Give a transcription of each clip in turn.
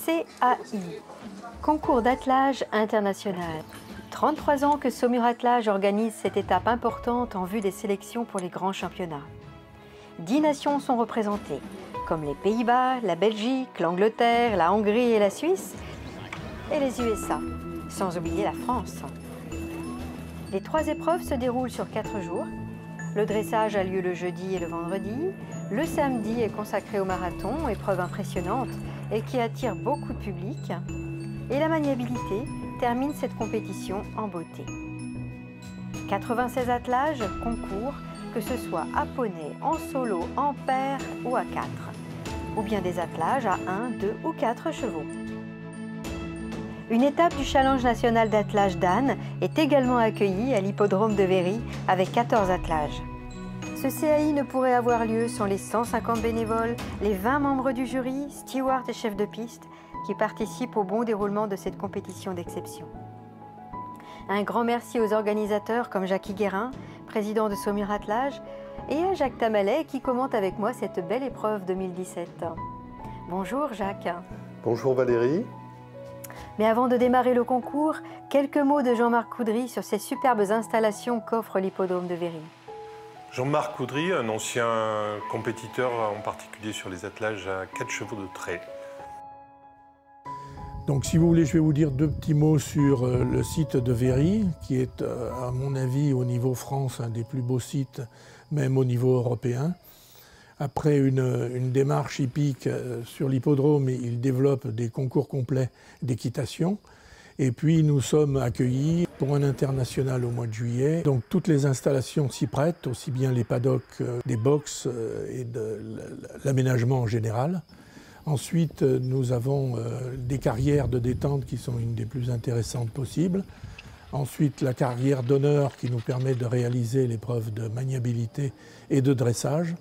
CAI, Concours d'attelage international. 33 ans que Saumur Attelage organise cette étape importante en vue des sélections pour les grands championnats. 10 nations sont représentées, comme les Pays-Bas, la Belgique, l'Angleterre, la Hongrie et la Suisse, et les USA, sans oublier la France. Les 3 épreuves se déroulent sur 4 jours. Le dressage a lieu le jeudi et le vendredi. Le samedi est consacré au marathon, épreuve impressionnante et qui attire beaucoup de public. Et la maniabilité termine cette compétition en beauté. 96 attelages concourent, que ce soit à poney, en solo, en paire ou à 4, ou bien des attelages à 1, 2 ou 4 chevaux. Une étape du challenge national d'attelage d'âne est également accueillie à l'hippodrome de Véry avec 14 attelages. Ce CAI ne pourrait avoir lieu sans les 150 bénévoles, les 20 membres du jury, stewards et chefs de piste qui participent au bon déroulement de cette compétition d'exception. Un grand merci aux organisateurs comme Jackie Guérin, président de Saumur Attelage, et à Jacques Tamalet qui commente avec moi cette belle épreuve 2017. Bonjour Jacques. Bonjour Valérie. Mais avant de démarrer le concours, quelques mots de Jean-Marc Coudry sur ces superbes installations qu'offre l'hippodrome de Véry. Jean-Marc Coudry, un ancien compétiteur, en particulier sur les attelages à 4 chevaux de trait. Donc si vous voulez, je vais vous dire 2 petits mots sur le site de Véry, qui est à mon avis au niveau France un des plus beaux sites, même au niveau européen. Après une démarche hippique sur l'hippodrome, il développe des concours complets d'équitation. Et puis nous sommes accueillis pour un international au mois de juillet. Donc toutes les installations s'y prêtent, aussi bien les paddocks, des box et de l'aménagement en général. Ensuite, nous avons des carrières de détente qui sont une des plus intéressantes possibles. Ensuite, la carrière d'honneur qui nous permet de réaliser l'épreuve de maniabilité et de dressage.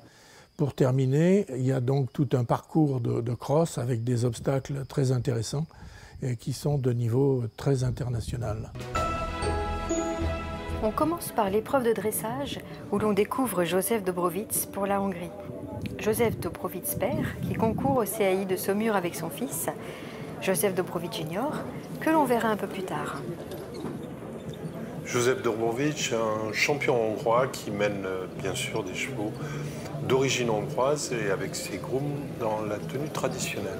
Pour terminer, il y a donc tout un parcours de cross avec des obstacles très intéressants et qui sont de niveau très international. On commence par l'épreuve de dressage où l'on découvre Joseph Dobrowitz pour la Hongrie. Joseph Dobrowitz père, qui concourt au CAI de Saumur avec son fils, Joseph Dobrowitz Junior, que l'on verra un peu plus tard. Joseph Dobrowitz, un champion hongrois qui mène bien sûr des chevaux d'origine hongroise et avec ses grooms dans la tenue traditionnelle.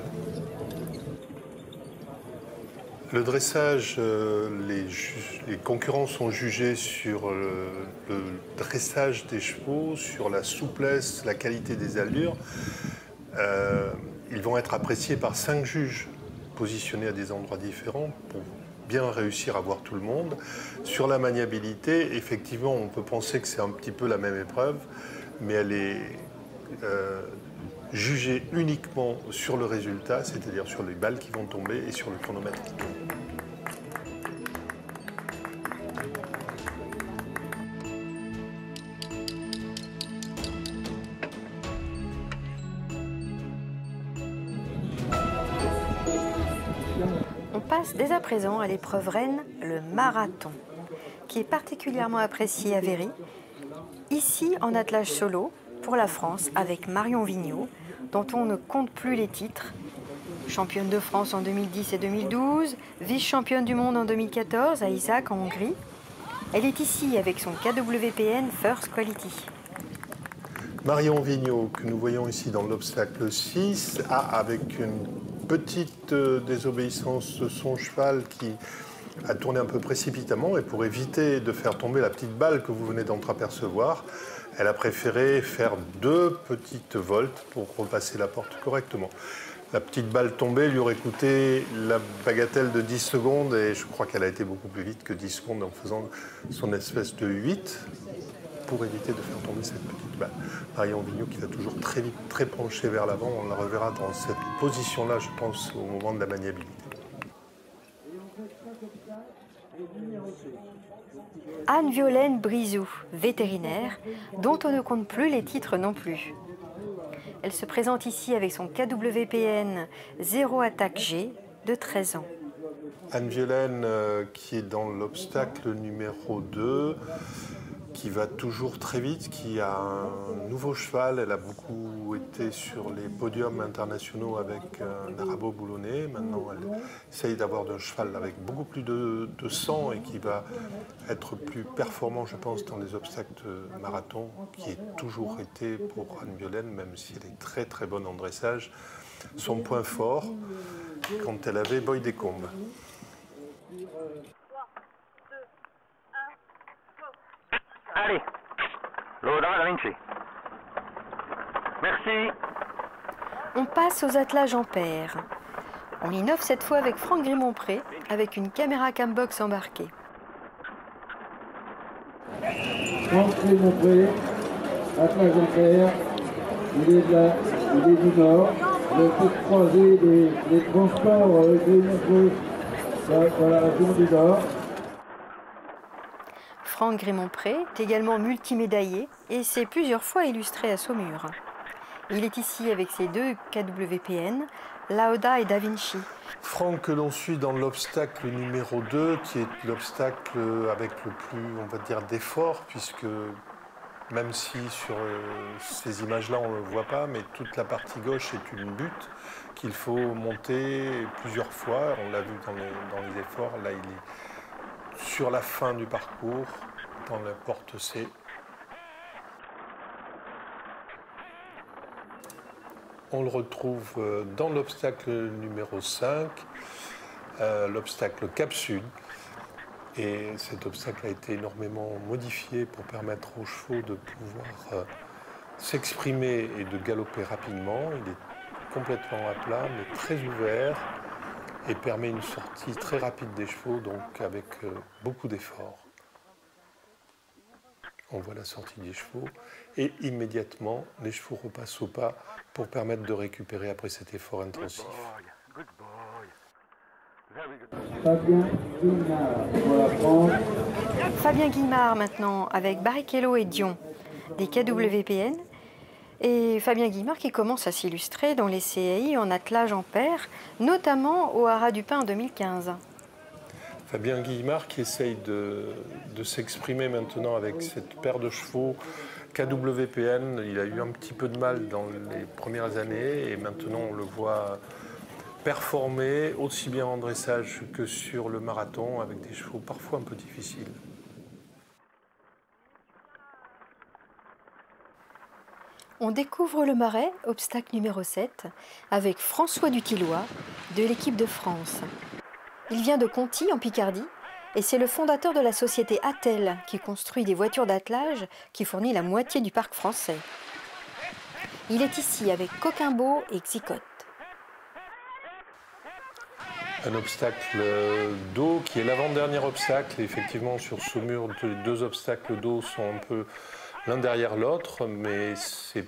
Le dressage, les concurrents sont jugés sur le dressage des chevaux, sur la souplesse, la qualité des allures. Ils vont être appréciés par 5 juges positionnés à des endroits différents pour bien réussir à voir tout le monde. Sur la maniabilité, effectivement, on peut penser que c'est un petit peu la même épreuve, mais elle est jugée uniquement sur le résultat, c'est-à-dire sur les balles qui vont tomber et sur le chronomètre qui tourne. On passe dès à présent à l'épreuve reine, le marathon, qui est particulièrement apprécié à Véry. Ici, en attelage solo, pour la France, avec Marion Vigneault, dont on ne compte plus les titres. Championne de France en 2010 et 2012, vice-championne du monde en 2014 à Isaac en Hongrie. Elle est ici avec son KWPN First Quality. Marion Vigneault, que nous voyons ici dans l'obstacle 6, a, avec une petite désobéissance de son cheval qui a tourné un peu précipitamment, et pour éviter de faire tomber la petite balle que vous venez d'entreapercevoir, elle a préféré faire 2 petites voltes pour repasser la porte correctement. La petite balle tombée lui aurait coûté la bagatelle de 10 secondes, et je crois qu'elle a été beaucoup plus vite que 10 secondes en faisant son espèce de 8 pour éviter de faire tomber cette petite balle. Marion Vigneault qui va toujours très vite, très penchée vers l'avant, on la reverra dans cette position-là, je pense, au moment de la maniabilité. Anne-Violaine Brizou, vétérinaire, dont on ne compte plus les titres non plus. Elle se présente ici avec son KWPN 0 Attaque G de 13 ans. Anne-Violaine qui est dans l'obstacle numéro 2. qui va toujours très vite, qui a un nouveau cheval. Elle a beaucoup été sur les podiums internationaux avec un arabo-boulonnais. Maintenant, elle essaye d'avoir un cheval avec beaucoup plus de sang et qui va être plus performant, je pense, dans les obstacles marathon, qui est toujours été pour Anne Violaine, même si elle est très très bonne en dressage, son point fort quand elle avait Boy des Combes. Allez, Laura Da Vinci. Merci. On passe aux attelages en paire. On innove cette fois avec Franck Grimont-Pré, avec une caméra cambox embarquée. Franck Grimont-Pré, attelage en paire, il est du Nord. Je peux croiser les transports Grimont-Pré dans la région du Nord. Franck Grimont-Pré est également multimédaillé et s'est plusieurs fois illustré à Saumur. Il est ici avec ses deux KWPN, Lauda et Da Vinci. Franck que l'on suit dans l'obstacle numéro 2, qui est l'obstacle avec le plus, on va dire, d'effort, puisque même si sur ces images-là on ne le voit pas, mais toute la partie gauche est une butte qu'il faut monter plusieurs fois. On l'a vu dans les efforts, là il est sur la fin du parcours, dans la porte C. On le retrouve dans l'obstacle numéro 5, l'obstacle Cap Sud. Et cet obstacle a été énormément modifié pour permettre aux chevaux de pouvoir s'exprimer et de galoper rapidement. Il est complètement à plat, mais très ouvert, et permet une sortie très rapide des chevaux, donc avec beaucoup d'efforts. On voit la sortie des chevaux et immédiatement les chevaux repassent au pas pour permettre de récupérer après cet effort intensif. Fabien Guillemard pour la France. Fabien Guillemard maintenant avec Barrichello et Dion, des KWPN. Et Fabien Guillemard qui commence à s'illustrer dans les CAI en attelage en paire, notamment au Haras du Pin en 2015. Fabien Guillemard qui essaye de s'exprimer maintenant avec cette paire de chevaux KWPN. Il a eu un petit peu de mal dans les premières années et maintenant on le voit performer aussi bien en dressage que sur le marathon avec des chevaux parfois un peu difficiles. On découvre le Marais, obstacle numéro 7, avec François Dutillois de l'équipe de France. Il vient de Conty, en Picardie, et c'est le fondateur de la société Attel qui construit des voitures d'attelage qui fournit la moitié du parc français. Il est ici avec Coquimbo et Xicotte. Un obstacle d'eau qui est l'avant-dernier obstacle. Effectivement, sur Saumur, les deux obstacles d'eau sont un peu l'un derrière l'autre, mais c'est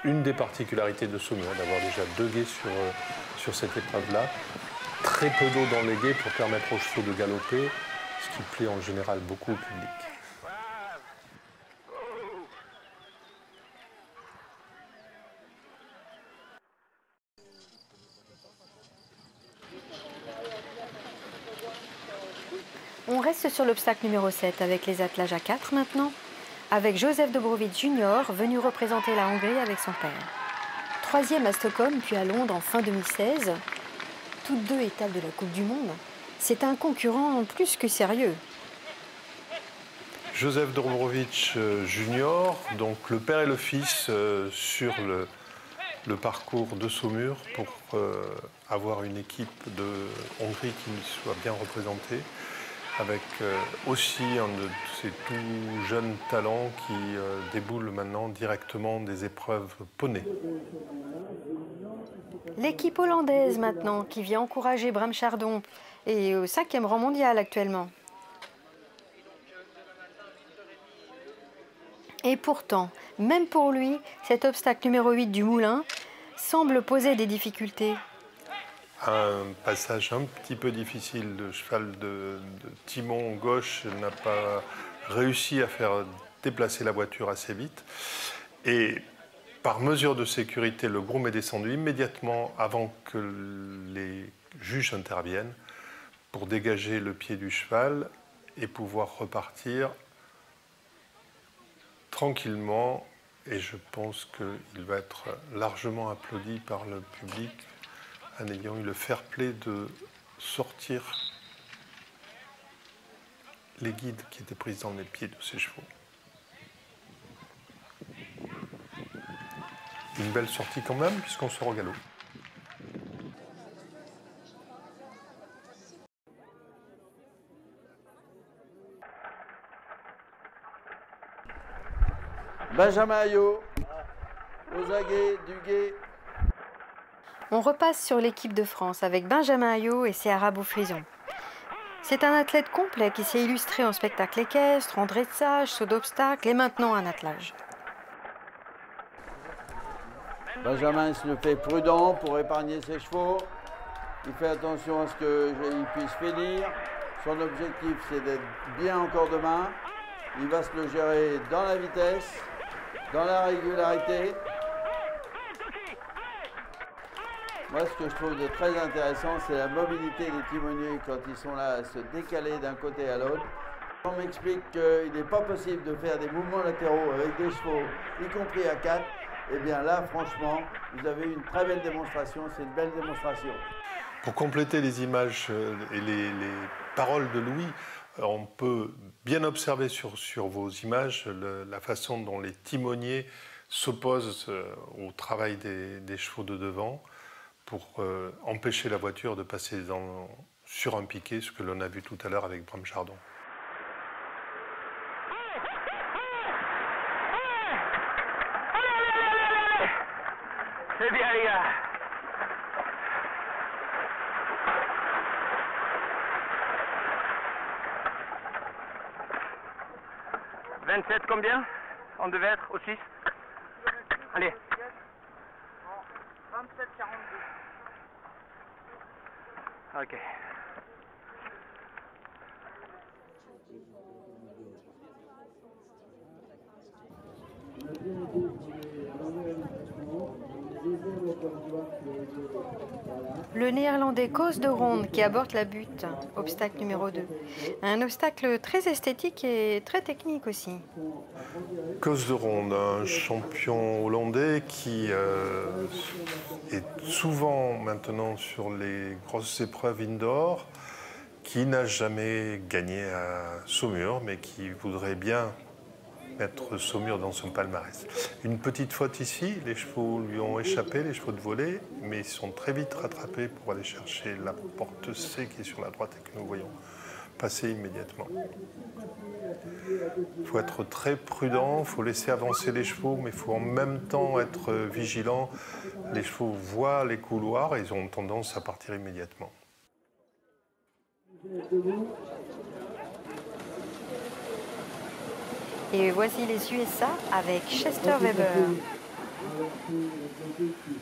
une des particularités de Saumur, d'avoir déjà deux guets sur cette épreuve-là. Très peu d'eau dans les guets pour permettre aux chevaux de galoper, ce qui plaît en général beaucoup au public. On reste sur l'obstacle numéro 7 avec les attelages à 4 maintenant, avec Joseph Dobrowicz Junior venu représenter la Hongrie avec son père. Troisième à Stockholm puis à Londres en fin 2016, toutes deux étapes de la Coupe du Monde. C'est un concurrent plus que sérieux. Joseph Dobrowicz Junior, donc le père et le fils sur le parcours de Saumur pour avoir une équipe de Hongrie qui soit bien représentée, avec aussi un de ces tout jeunes talents qui déboulent maintenant directement des épreuves poney. L'équipe hollandaise maintenant qui vient encourager Bram Chardon et au 5e rang mondial actuellement. Et pourtant, même pour lui, cet obstacle numéro 8 du Moulin semble poser des difficultés. Un passage un petit peu difficile. Le cheval de timon gauche n'a pas réussi à faire déplacer la voiture assez vite. Et par mesure de sécurité, le groom est descendu immédiatement avant que les juges interviennent pour dégager le pied du cheval et pouvoir repartir tranquillement et je pense qu'il va être largement applaudi par le public en ayant eu le fair-play de sortir les guides qui étaient pris dans les pieds de ses chevaux. Une belle sortie quand même, puisqu'on sort au galop. Benjamin Ayot, aux aguets, Duguay. On repasse sur l'équipe de France avec Benjamin Ayot et Seara Boufrison. C'est un athlète complet qui s'est illustré en spectacle équestre, en dressage, saut d'obstacle et maintenant en attelage. Benjamin se le fait prudent pour épargner ses chevaux. Il fait attention à ce qu'il puisse finir. Son objectif, c'est d'être bien encore demain. Il va se le gérer dans la vitesse, dans la régularité. Moi, ce que je trouve de très intéressant, c'est la mobilité des timoniers quand ils sont là à se décaler d'un côté à l'autre. On m'explique qu'il n'est pas possible de faire des mouvements latéraux avec des chevaux, y compris à 4. Eh bien là, franchement, vous avez une très belle démonstration, c'est une belle démonstration. Pour compléter les images et les paroles de Louis, on peut bien observer sur vos images la façon dont les timoniers s'opposent au travail des chevaux de devant pour empêcher la voiture de passer sur un piquet, ce que l'on a vu tout à l'heure avec Bram Chardon. C'est bien, les gars. « 27 combien? On devait être au 6. Allez. 27,42. Ok. Le néerlandais Koos de Ronde qui aborde la butte, obstacle numéro 2. Un obstacle très esthétique et très technique aussi. Koos de Ronde, un champion hollandais qui est souvent maintenant sur les grosses épreuves indoor, qui n'a jamais gagné à Saumur, mais qui voudrait bien mettre Saumur dans son palmarès. Une petite faute ici, les chevaux lui ont échappé, les chevaux de volée, mais ils sont très vite rattrapés pour aller chercher la porte C qui est sur la droite et que nous voyons passer immédiatement. Il faut être très prudent, il faut laisser avancer les chevaux, mais il faut en même temps être vigilant. Les chevaux voient les couloirs et ils ont tendance à partir immédiatement. Et voici les USA avec Chester Weber.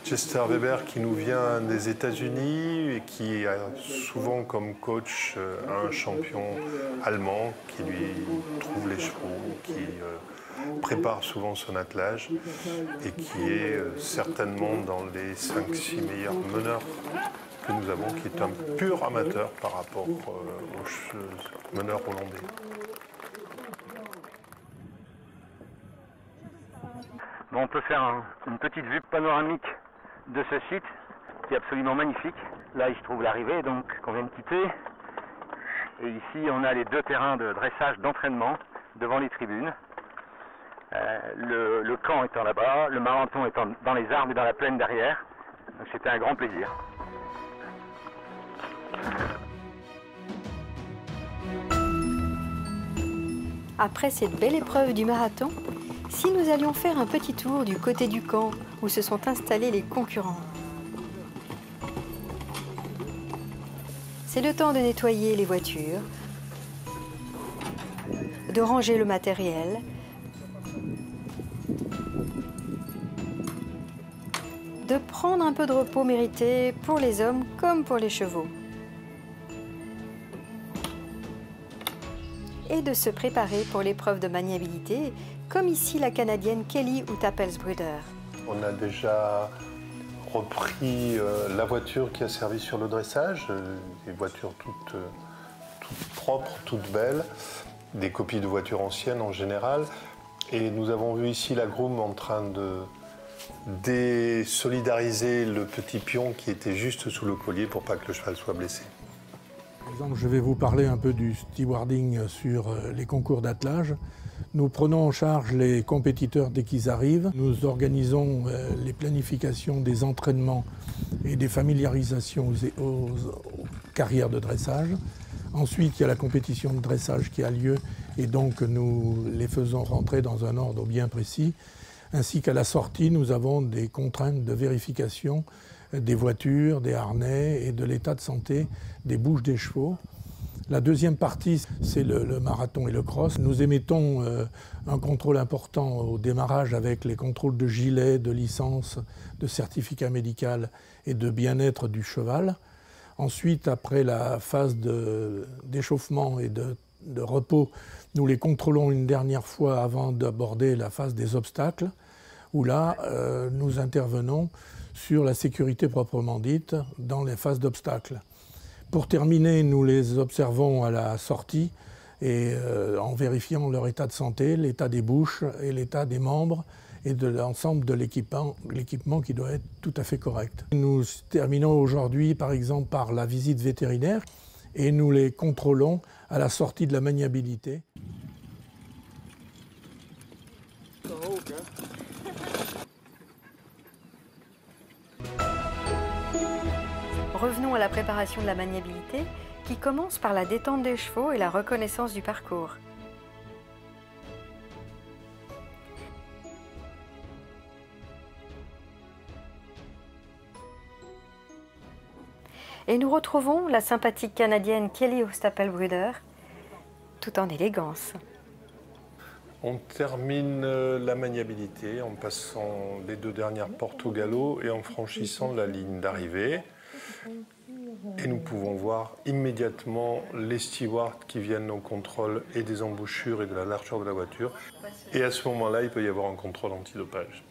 Chester Weber qui nous vient des États-Unis et qui a souvent comme coach un champion allemand qui lui trouve les chevaux, qui prépare souvent son attelage et qui est certainement dans les 5-6 meilleurs meneurs que nous avons, qui est un pur amateur par rapport aux meneurs hollandais. Bon, on peut faire une petite vue panoramique de ce site qui est absolument magnifique. Là, il se trouve l'arrivée donc qu'on vient de quitter. Et ici, on a les 2 terrains de dressage d'entraînement devant les tribunes. Le camp étant là-bas, le marathon étant dans les arbres et dans la plaine derrière. Donc c'était un grand plaisir. Après cette belle épreuve du marathon, si nous allions faire un petit tour du côté du camp où se sont installés les concurrents. C'est le temps de nettoyer les voitures, de ranger le matériel, de prendre un peu de repos mérité pour les hommes comme pour les chevaux. Et de se préparer pour l'épreuve de maniabilité, comme ici la Canadienne Kelly Uta-Pelsbruder. On a déjà repris la voiture qui a servi sur le dressage, des voitures toutes propres, toutes belles, des copies de voitures anciennes en général. Et nous avons vu ici la groom en train de désolidariser le petit pion qui était juste sous le collier pour pas que le cheval soit blessé. Par exemple, je vais vous parler un peu du stewarding sur les concours d'attelage. Nous prenons en charge les compétiteurs dès qu'ils arrivent. Nous organisons les planifications des entraînements et des familiarisations aux carrières de dressage. Ensuite, il y a la compétition de dressage qui a lieu et donc nous les faisons rentrer dans un ordre bien précis. Ainsi qu'à la sortie, nous avons des contraintes de vérification des voitures, des harnais et de l'état de santé des bouches des chevaux. La deuxième partie, c'est le marathon et le cross. Nous émettons un contrôle important au démarrage avec les contrôles de gilet, de licence, de certificat médical et de bien-être du cheval. Ensuite, après la phase d'échauffement et de repos, nous les contrôlons une dernière fois avant d'aborder la phase des obstacles, où là, nous intervenons sur la sécurité proprement dite dans les phases d'obstacles. Pour terminer, nous les observons à la sortie et en vérifiant leur état de santé, l'état des bouches et l'état des membres et de l'ensemble de l'équipement qui doit être tout à fait correct. Nous terminons aujourd'hui par exemple par la visite vétérinaire et nous les contrôlons à la sortie de la maniabilité. Revenons à la préparation de la maniabilité qui commence par la détente des chevaux et la reconnaissance du parcours. Et nous retrouvons la sympathique Canadienne Kelly Ostapelbruder, tout en élégance. On termine la maniabilité en passant les 2 dernières portes au galop et en franchissant la ligne d'arrivée. Et nous pouvons voir immédiatement les stewards qui viennent au contrôle et des embouchures et de la largeur de la voiture. Et à ce moment-là, il peut y avoir un contrôle antidopage.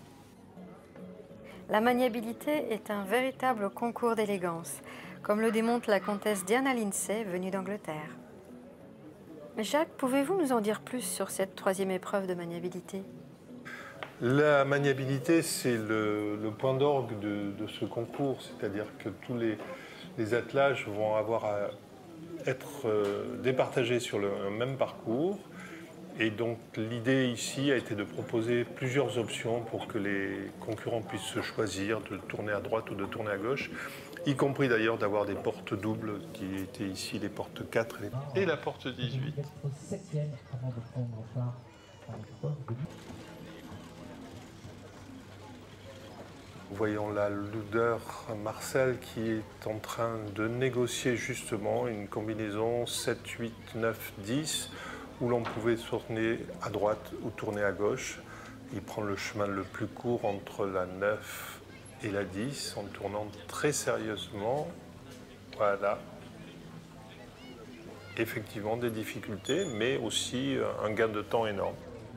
La maniabilité est un véritable concours d'élégance, comme le démontre la comtesse Diana Lindsay, venue d'Angleterre. Jacques, pouvez-vous nous en dire plus sur cette 3e épreuve de maniabilité? La maniabilité, c'est le point d'orgue de ce concours, c'est-à-dire que tous les attelages vont avoir à être départagés sur le même parcours. Et donc l'idée ici a été de proposer plusieurs options pour que les concurrents puissent se choisir de tourner à droite ou de tourner à gauche, y compris d'ailleurs d'avoir des portes doubles qui étaient ici les portes 4 et la porte 18. Voyons là le leader Marcel qui est en train de négocier justement une combinaison 7, 8, 9, 10 où l'on pouvait tourner à droite ou tourner à gauche. Il prend le chemin le plus court entre la 9 et la 10 en tournant très sérieusement. Voilà. Effectivement des difficultés mais aussi un gain de temps énorme.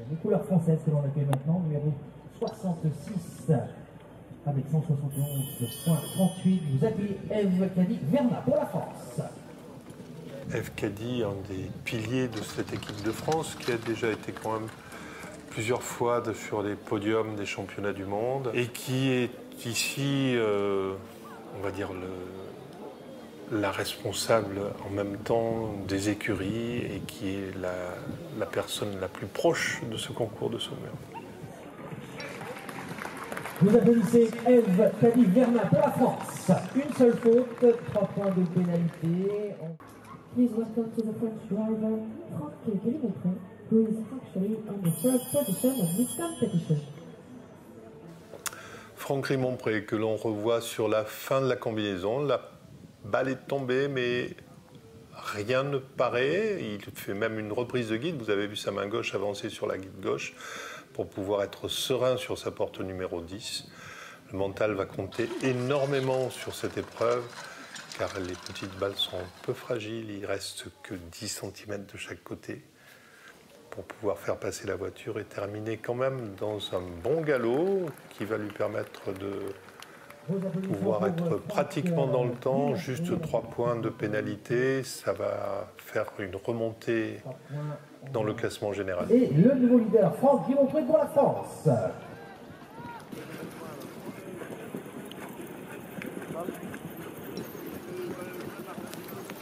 Les couleurs françaises que l'on accueille maintenant, numéro 66. Avec 171,38, vous accueillez Eve Cady-Vernat pour la France. Eve Cady, un des piliers de cette équipe de France, qui a déjà été quand même plusieurs fois sur les podiums des championnats du monde et qui est ici, on va dire, la responsable en même temps des écuries et qui est la personne la plus proche de ce concours de Saumur. Vous applaudissez Eve Cady-Vernat pour la France. Une seule faute, 3 points de pénalité. Please welcome to the French driver, Franck Guélimont, who is actually on the third position of this competition. Franck Rimonpré, que l'on revoit sur la fin de la combinaison. La balle est tombée, mais rien ne paraît. Il fait même une reprise de guide. Vous avez vu sa main gauche avancer sur la guide gauche pour pouvoir être serein sur sa porte numéro 10. Le mental va compter énormément sur cette épreuve, car les petites balles sont peu fragiles. Il ne reste que 10 cm de chaque côté pour pouvoir faire passer la voiture et terminer quand même dans un bon galop qui va lui permettre pouvoir être pratiquement dans le temps, juste 3 points de pénalité, ça va faire une remontée dans le classement général. Et le nouveau leader, Franck Guimaupré pour la France.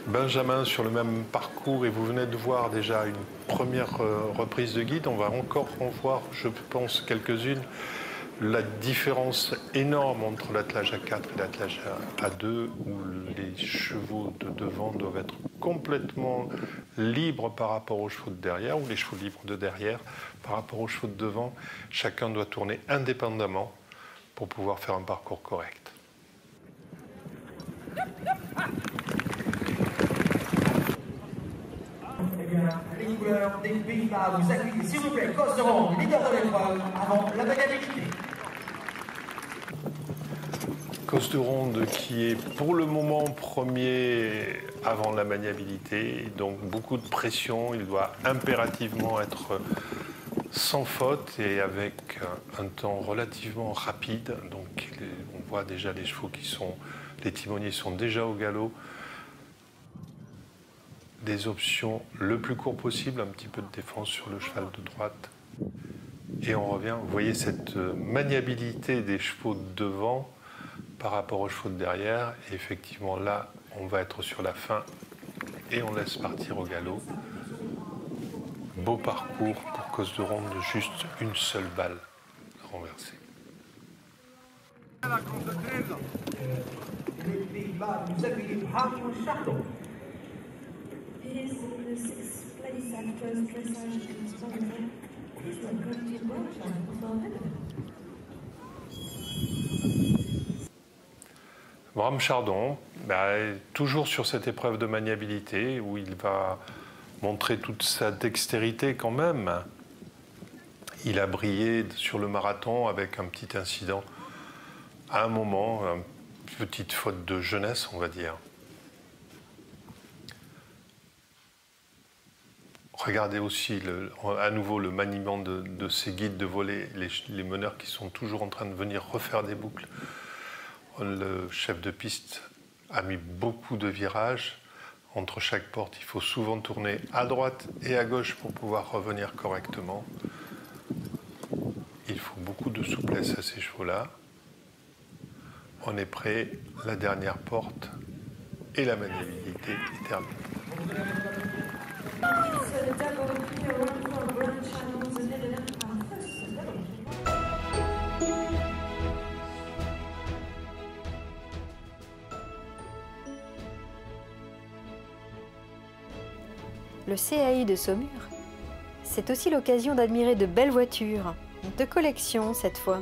Benjamin sur le même parcours, et vous venez de voir déjà une première reprise de guide. On va encore en voir, je pense, quelques-unes. La différence énorme entre l'attelage à 4 et l'attelage à 2, où les chevaux de devant doivent être complètement libres par rapport aux chevaux de derrière, ou les chevaux libres de derrière par rapport aux chevaux de devant. Chacun doit tourner indépendamment pour pouvoir faire un parcours correct. Les couleurs des Pays-Bas vous accueillent, s'il vous plaît, Costeron, leader de l'épreuve, avant la maniabilité. Costeron qui est pour le moment premier avant la maniabilité, donc beaucoup de pression, il doit impérativement être sans faute et avec un temps relativement rapide. Donc on voit déjà les chevaux les timoniers sont déjà au galop. Des options le plus court possible, un petit peu de défense sur le cheval de droite. Et on revient, vous voyez cette maniabilité des chevaux de devant par rapport aux chevaux de derrière. Et effectivement là, on va être sur la fin et on laisse partir au galop. Beau parcours pour Costeron de juste une seule balle renversée. Les Pays-Bas vous accueillent, Bram Chardon. It is the 6th place at first dressage in Scotland. This one going to Bram Chardon, toujours sur cette épreuve de maniabilité où il va montrer toute sa dextérité quand même. Il a brillé sur le marathon avec un petit incident à un moment, une petite faute de jeunesse, on va dire. Regardez aussi à nouveau le maniement de ces guides de volée, les meneurs qui sont toujours en train de venir refaire des boucles. Le chef de piste a mis beaucoup de virages entre chaque porte. Il faut souvent tourner à droite et à gauche pour pouvoir revenir correctement. Il faut beaucoup de souplesse à ces chevaux-là. On est prêt, la dernière porte et la maniabilité est terminée. Le CAI de Saumur, c'est aussi l'occasion d'admirer de belles voitures, de collection cette fois,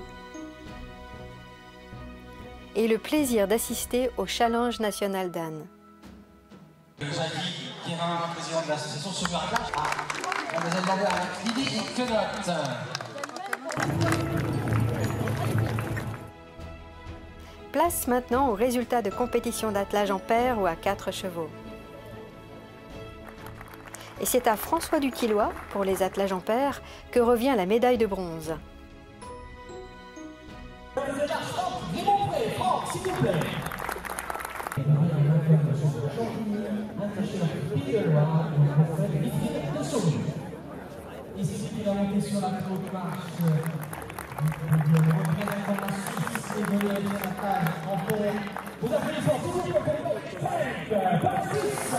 et le plaisir d'assister au Challenge national d'âne. Jackie Guérin, président de l'association Saumur Attelage. Mademoiselle Lambert, Lydie et Quenotte. Place maintenant aux résultats de compétition d'attelage en paire ou à 4 chevaux. Et c'est à François Dutillois, pour les attelages en paire, que revient la médaille de bronze. Ici, il a monté sur la côte marche. Et vous avez la taille en paire. Vous appelez fort, tout le monde pour 5, par 6,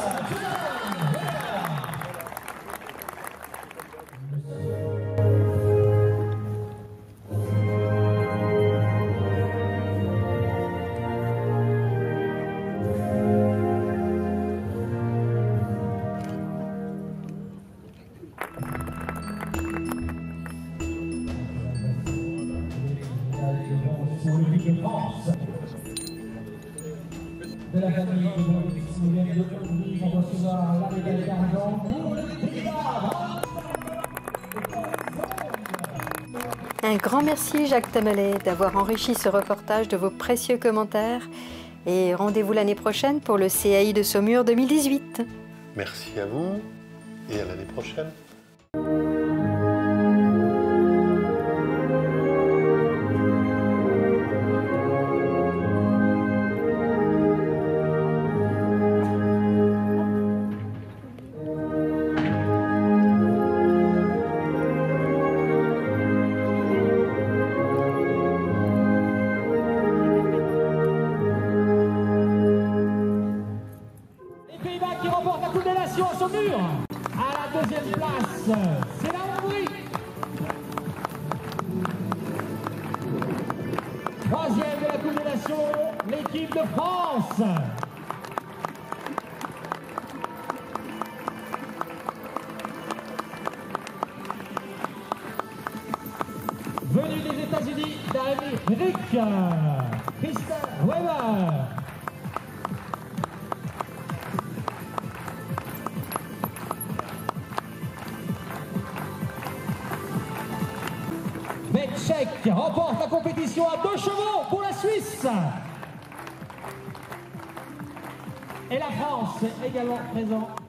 de la famille de Boulogne, d'aujourd'hui vont recevoir la médaille d'argent pour le Pays-Bas. Un grand merci Jacques Tamalet d'avoir enrichi ce reportage de vos précieux commentaires et rendez-vous l'année prochaine pour le CAI de Saumur 2018. Merci à vous et à l'année prochaine. combination à son mur. À la deuxième place, c'est la Hongrie. Troisième de la Coupe des Nations, l'équipe de France. Venu des États-Unis d'Amérique, Kristen Weber. Metchek remporte la compétition à 2 chevaux pour la Suisse. Et la France est également présente.